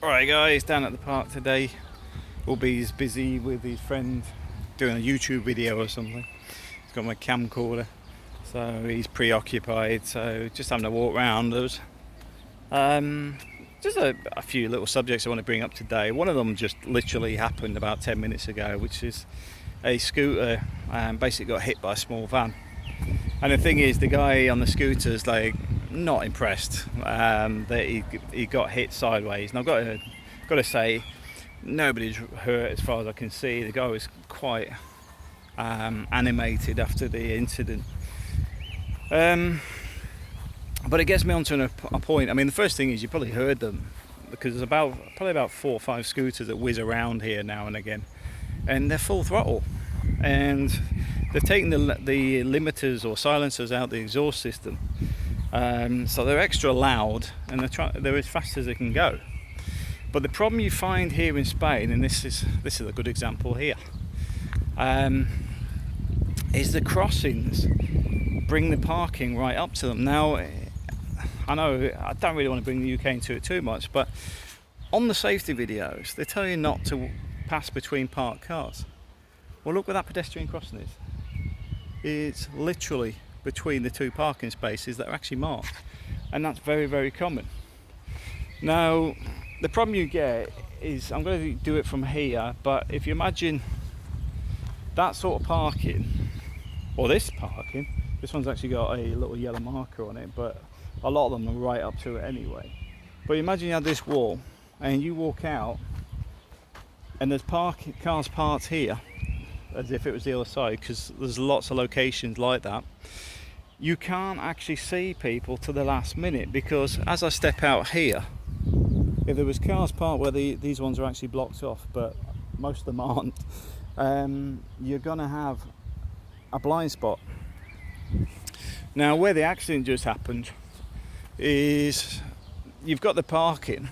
Alright guys, down at the park today. Ulby's busy with his friend doing a YouTube video or something. He's got my camcorder, so he's preoccupied, so just having a walk around. There's just a few little subjects I want to bring up today. One of them just literally happened about 10 minutes ago, which is a scooter basically got hit by a small van. And the thing is, the guy on the scooter's like not impressed that he got hit sideways. And I've got to say, nobody's hurt as far as I can see. The guy was quite animated after the incident. But it gets me onto a point. I mean, the first thing is, you probably heard them, because there's probably about 4 or 5 scooters that whiz around here now and again, and they're full throttle, and they've taken the limiters or silencers out the exhaust system, so they're extra loud, and they're as fast as they can go. But the problem you find here in Spain, and this is a good example here, is the crossings bring the parking right up to them. Now, I know I don't really want to bring the UK into it too much, but on the safety videos they tell you not to pass between parked cars. Well, look where that pedestrian crossing is. It's literally between the 2 parking spaces that are actually marked, and that's very, very common. Now, the problem you get is, I'm going to do it from here, but if you imagine that sort of parking, or this parking, this one's actually got a little yellow marker on it, but a lot of them are right up to it anyway. But imagine you had this wall and you walk out and there's cars parked here as if it was the other side, because there's lots of locations like that. You can't actually see people to the last minute, because as I step out here, if there was cars parked where these ones are actually blocked off, but most of them aren't, you're gonna have a blind spot. Now, where the accident just happened is, you've got the parking,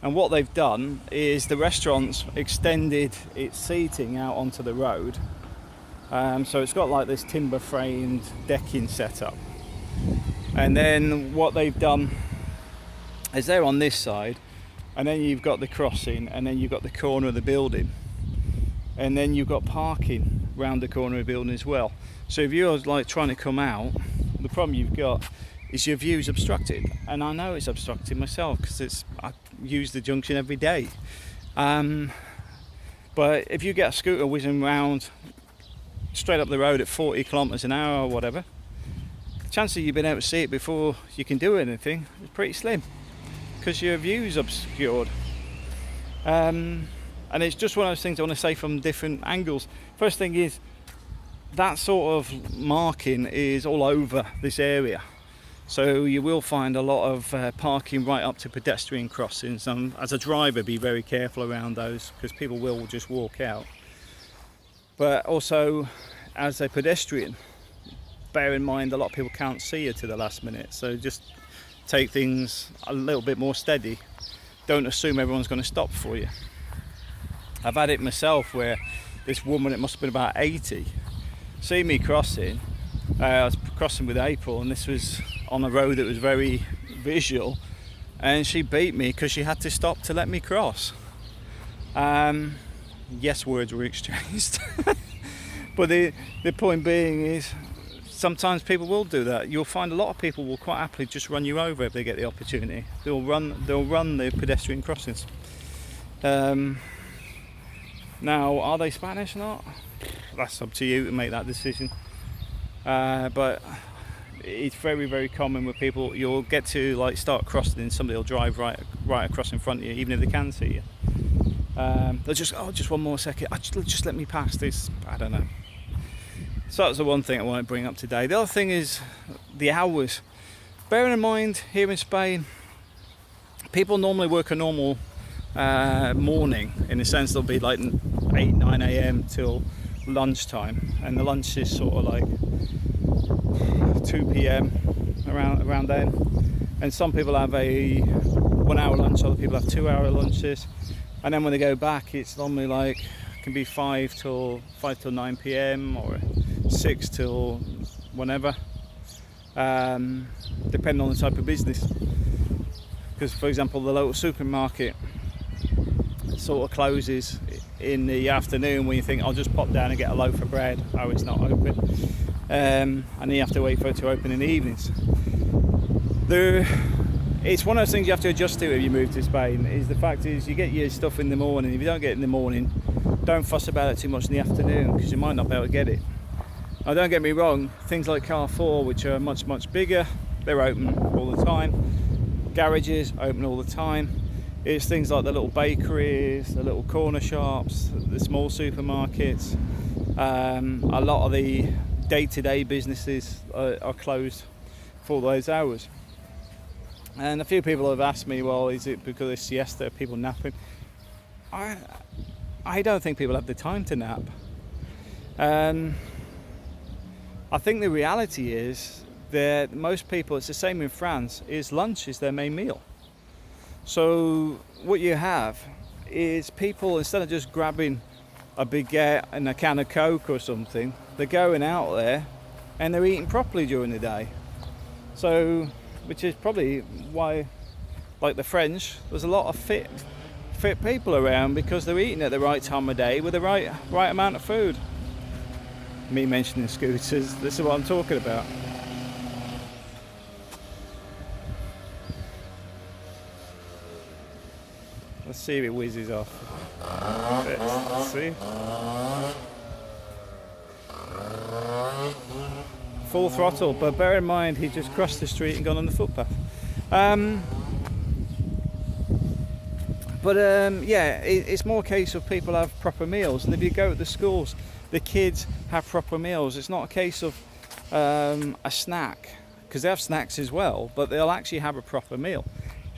and what they've done is the restaurant's extended its seating out onto the road, so it's got like this timber framed decking set up, and then what they've done is they're on this side, and then you've got the crossing, and then you've got the corner of the building, and then you've got parking round the corner of the building as well. So if you're like trying to come out, the problem you've got is your view's obstructed, and I know it's obstructed myself because I use the junction every day. But if you get a scooter whizzing around straight up the road at 40 kilometers an hour or whatever, the chance of you being able to see it before you can do anything is pretty slim, because your view's obscured. And it's just one of those things I want to say from different angles. First thing is, that sort of marking is all over this area, so you will find a lot of parking right up to pedestrian crossings. As a driver, be very careful around those, because people will just walk out. But also, as a pedestrian, bear in mind a lot of people can't see you to the last minute, so just take things a little bit more steady. Don't assume everyone's going to stop for you. I've had it myself where this woman, it must have been about 80, see me crossing. I was crossing with April, and this was on a road that was very visual, and she beat me because she had to stop to let me cross. Yes, words were exchanged. But the point being is, sometimes people will do that. You'll find a lot of people will quite happily just run you over if they get the opportunity. They'll run the pedestrian crossings. Now, are they Spanish or not? That's up to you to make that decision. But it's very, very common with people. You'll get to like start crossing, and somebody will drive right across in front of you, even if they can see you. They'll just one more second. Just let me pass this. I don't know. So that's the one thing I want to bring up today. The other thing is the hours. Bearing in mind, here in Spain, people normally work a normal morning, in the sense they'll be like 8-9 a.m. till lunchtime, and the lunch is sort of like 2 p.m. around then. And some people have a 1 hour lunch, other people have 2 hour lunches, and then when they go back, it's normally like, it can be 5 till 9 p.m. or 6 till whenever, depending on the type of business. Because, for example, the local supermarket, sort of closes in the afternoon when you think I'll just pop down and get a loaf of bread. Oh, it's not open, and then you have to wait for it to open in the evenings. It's one of those things you have to adjust to if you move to Spain. Is the fact is you get your stuff in the morning. If you don't get it in the morning, don't fuss about it too much in the afternoon because you might not be able to get it. Now, don't get me wrong, things like Carrefour, which are much bigger, they're open all the time. Garages open all the time. It's things like the little bakeries, the little corner shops, the small supermarkets. A lot of the day-to-day businesses are closed for those hours. And a few people have asked me, well, is it because of siesta, people napping? I don't think people have the time to nap. I think the reality is that most people, it's the same in France, is lunch is their main meal. So what you have is people, instead of just grabbing a baguette and a can of Coke or something, they're going out there and they're eating properly during the day. So, which is probably why, like the French, there's a lot of fit people around because they're eating at the right time of day with the right amount of food. Me mentioning scooters, this is what I'm talking about. Let's see if it whizzes off. Let's see. Full throttle, but bear in mind he just crossed the street and gone on the footpath. Yeah, it's more a case of people have proper meals, and if you go to the schools, the kids have proper meals. It's not a case of a snack, because they have snacks as well, but they'll actually have a proper meal.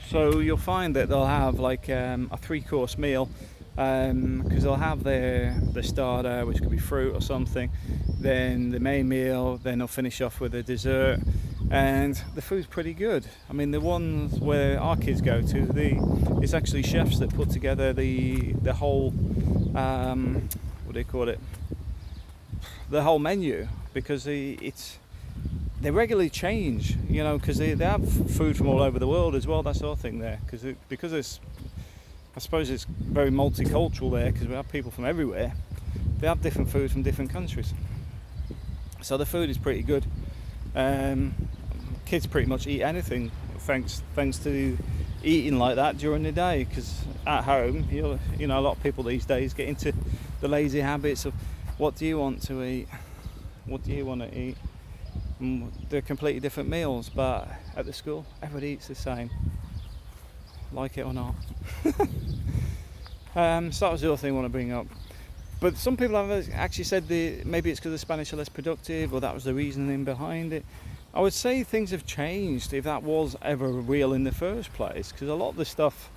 So you'll find that they'll have like a 3-course meal, because they'll have their starter, which could be fruit or something, then the main meal, then they'll finish off with a dessert, and the food's pretty good. I mean, the ones where our kids go to, it's actually chefs that put together the whole what do you call it? The whole menu, because they regularly change, you know, because they have food from all over the world as well. That's the other thing there, because it's, I suppose it's very multicultural there, because we have people from everywhere. They have different food from different countries, so the food is pretty good. Kids pretty much eat anything thanks to eating like that during the day, because at home, you know, a lot of people these days get into the lazy habits of what do you want to eat, what do you want to eat. They're completely different meals, but at the school everybody eats the same, like it or not. So that was the other thing I want to bring up. But some people have actually said maybe it's because the Spanish are less productive, or that was the reasoning behind it. I would say things have changed, if that was ever real in the first place, because a lot of the stuff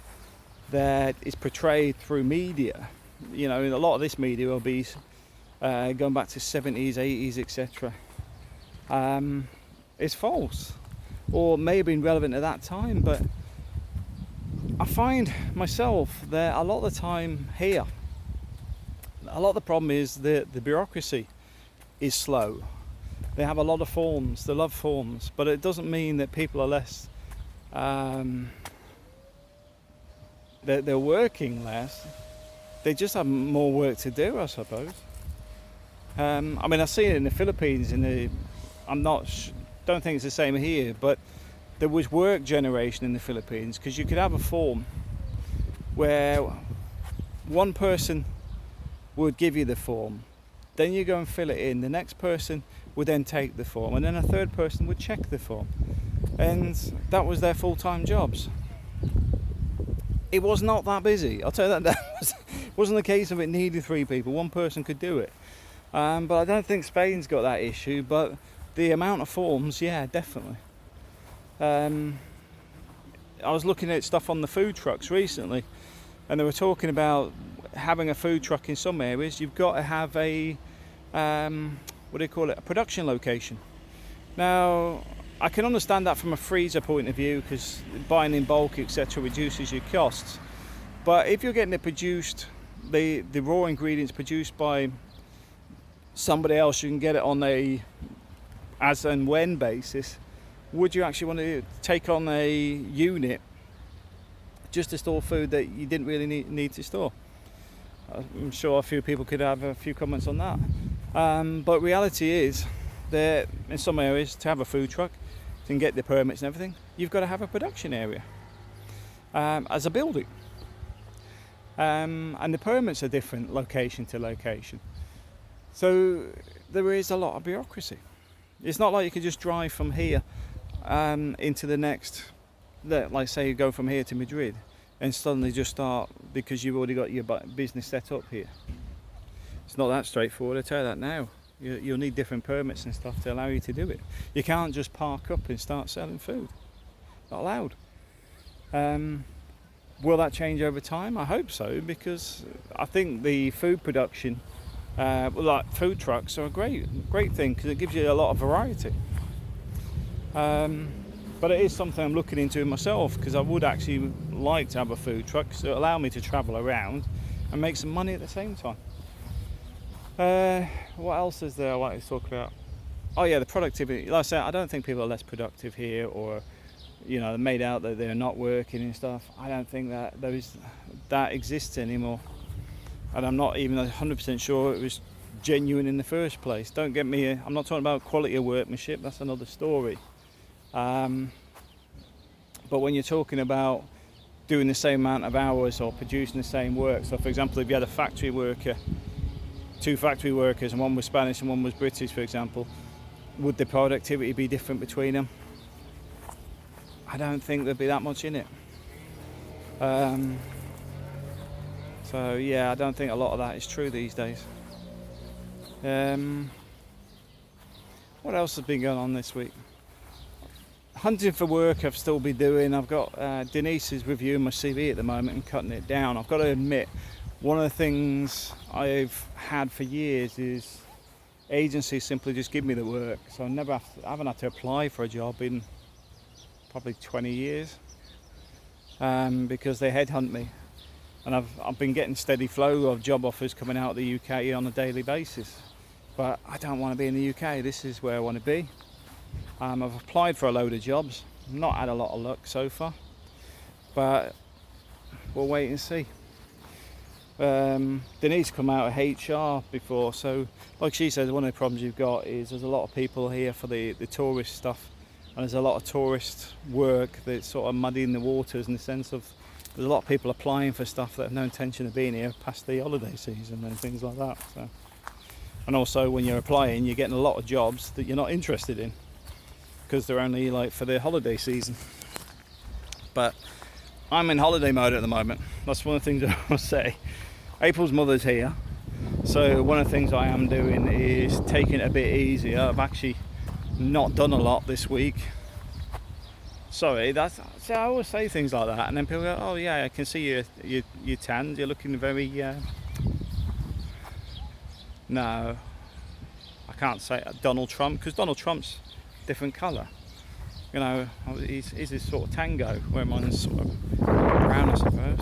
that is portrayed through media, you know, a lot of this media will be going back to 70s, 80s, etc. It's false, or may have been relevant at that time, but I find myself that a lot of the time here, a lot of the problem is that the bureaucracy is slow. They have a lot of forms, they love forms, but it doesn't mean that people are less, they're working less. They just have more work to do, I suppose. I mean, I see it in the Philippines. Don't think it's the same here, but there was work generation in the Philippines, because you could have a form where one person would give you the form, then you go and fill it in. The next person would then take the form, and then a third person would check the form, and that was their full-time jobs. It was not that busy, I'll tell you that. Wasn't the case of it needed 3 people. One person could do it. But I don't think Spain's got that issue, but the amount of forms, yeah, definitely. I was looking at stuff on the food trucks recently, and they were talking about having a food truck in some areas. You've got to have a a production location. Now, I can understand that from a freezer point of view, because buying in bulk, etc., reduces your costs. But if you're getting it produced, the raw ingredients produced by somebody else, you can get it on a as and when basis. Would you actually want to take on a unit just to store food that you didn't really need to store. I'm sure a few people could have a few comments on that. But reality is that in some areas, to have a food truck, to get the permits and everything, you've got to have a production area as a building. And the permits are different location to location. So there is a lot of bureaucracy. It's not like you can just drive from here into the next, like say you go from here to Madrid and suddenly just start because you've already got your business set up here. It's not that straightforward, I tell you that now. You'll need different permits and stuff to allow you to do it. You can't just park up and start selling food. Not allowed. Will that change over time? I hope so, because I think the food production, like food trucks, are a great thing because it gives you a lot of variety. But it is something I'm looking into myself, because I would actually like to have a food truck so it'll allow me to travel around and make some money at the same time. What else is there I want to talk about? Oh yeah, the productivity. Like I said, I don't think people are less productive here, or they're made out that they're not working and stuff. I don't think that exists anymore, and I'm not even 100% sure it was genuine in the first place. Don't get me, I'm not talking about quality of workmanship, that's another story. But when you're talking about doing the same amount of hours or producing the same work, so for example, if you had a factory worker, two factory workers, and one was Spanish and one was British, for example, would the productivity be different between them? I don't think there'd be that much in it. So yeah, I don't think a lot of that is true these days. What else has been going on this week? Hunting for work I've still been doing. I've got Denise is reviewing my CV at the moment and cutting it down. I've got to admit, one of the things I've had for years is agencies simply just give me the work. So I haven't had to apply for a job in probably 20 years because they headhunt me. And I've been getting steady flow of job offers coming out of the UK on a daily basis. But I don't want to be in the UK. This is where I want to be. I've applied for a load of jobs. Not had a lot of luck so far. But we'll wait and see. Denise come out of HR before, so like she says, one of the problems you've got is there's a lot of people here for the tourist stuff, and there's a lot of tourist work that's sort of muddying the waters in the sense of there's a lot of people applying for stuff that have no intention of being here past the holiday season and things like that. So, and also when you're applying, you're getting a lot of jobs that you're not interested in because they're only like for the holiday season. But I'm in holiday mode at the moment. That's one of the things I will say. April's mother's here, so one of the things I am doing is taking it a bit easier. I've actually not done a lot this week. Sorry, I always say things like that, and then people go, "Oh yeah, I can see you tanned. You're looking very." No, I can't say Donald Trump, because Donald Trump's different colour. He's this sort of tango, where mine's sort of brown, I suppose.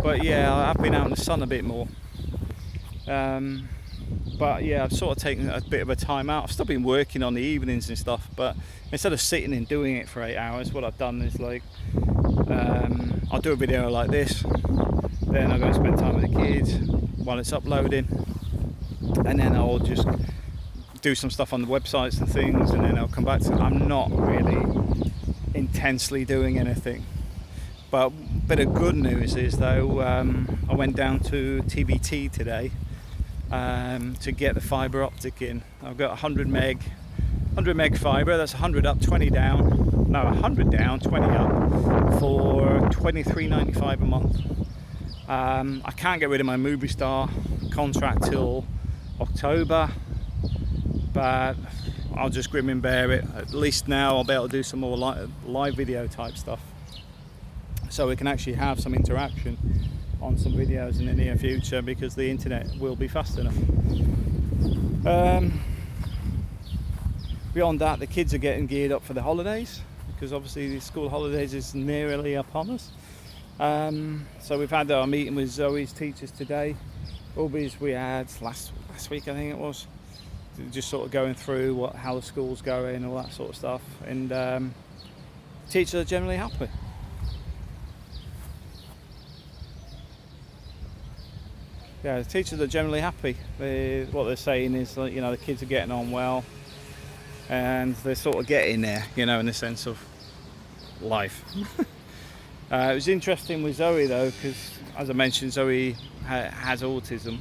But yeah, I've been out in the sun a bit more. But yeah, I've sort of taken a bit of a time out. I've still been working on the evenings and stuff, but instead of sitting and doing it for 8 hours, what I've done is like, I'll do a video like this, then I'll go and spend time with the kids while it's uploading, and then I'll just do some stuff on the websites and things, and then I'll come back to it. I'm not really intensely doing anything. But a bit of good news is though, I went down to TBT today to get the fibre optic in. I've got 100 meg fibre, that's 100 up, 20 down, no 100 down, 20 up for $23.95 a month. I can't get rid of my Movistar contract till October, but I'll just grim and bear it. At least now I'll be able to do some more live video type stuff, so we can actually have some interaction on some videos in the near future, because the internet will be fast enough. Beyond that, the kids are getting geared up for the holidays, because obviously the school holidays is nearly upon us. So we've had our meeting with Zoe's teachers today. Ulby's we had last week, I think it was, just sort of going through how the school's going, all that sort of stuff, and teachers are generally happy. yeah, the teachers are generally happy. What they're saying is that, the kids are getting on well, and they're sort of getting there, in the sense of life. It was interesting with Zoe though, because as I mentioned, Zoe has autism.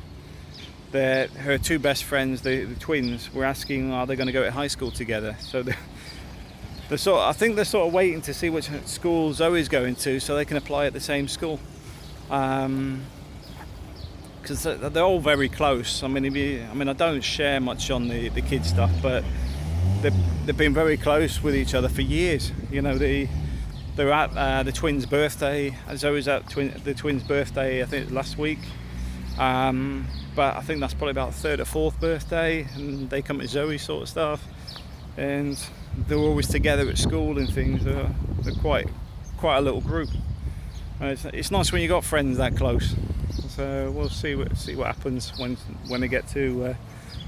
Her two best friends, the twins, were asking, are they going to go to high school together? So I think they're sort of waiting to see which school Zoe's going to, so they can apply at the same school. Because they're all very close. I mean, I don't share much on the kids stuff, but they've been very close with each other for years. They're at the twins' birthday. Zoe's at the twins' birthday, I think last week. But I think that's probably about third or fourth birthday, and they come to Zoe sort of stuff, and they're always together at school and things. They're quite a little group. It's nice when you got friends that close. So we'll see what happens when they get to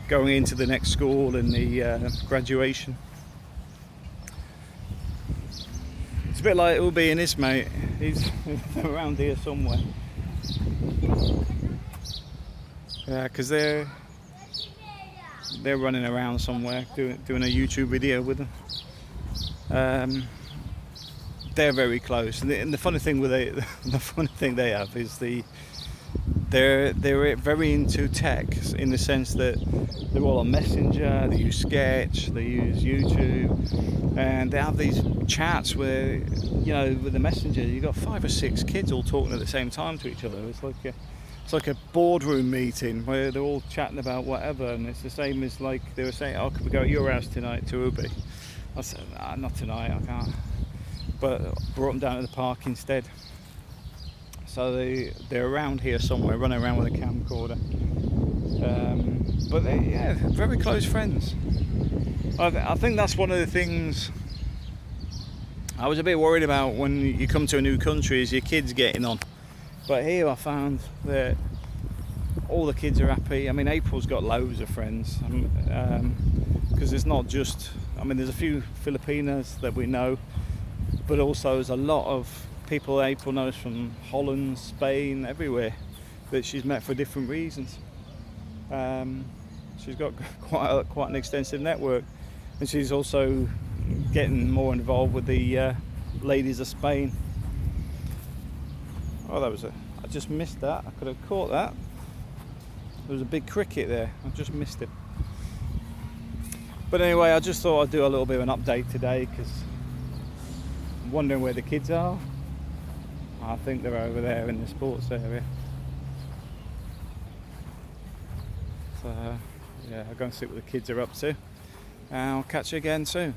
going into the next school and the graduation. It's a bit like Ubi and his mate. He's around here somewhere. Yeah, because they're running around somewhere doing a YouTube video with them. They're very close, and the funny thing they have is they're very into tech, in the sense that they're all on Messenger, they use Sketch, they use YouTube, and they have these chats where, with the Messenger, you've got 5 or 6 kids all talking at the same time to each other. It's like a boardroom meeting where they're all chatting about whatever, and it's the same as like they were saying, oh, could we go to your house tonight to Ubi? I said, not tonight, I can't. But brought them down to the park instead. So they're around here somewhere, running around with a camcorder. But they're very close friends. I think that's one of the things I was a bit worried about when you come to a new country, is your kids getting on. But here I found that all the kids are happy. I mean, April's got loads of friends, because it's not just, there's a few Filipinas that we know, but also there's a lot of people April knows from Holland, Spain, everywhere, that she's met for different reasons. She's got quite an extensive network, and she's also getting more involved with the ladies of Spain. Oh, I just missed that. I could have caught that. There was a big cricket there. I just missed it. But anyway, I just thought I'd do a little bit of an update today, because I'm wondering where the kids are. I think they're over there in the sports area. So yeah, I'll go and see what the kids are up to. And I'll catch you again soon.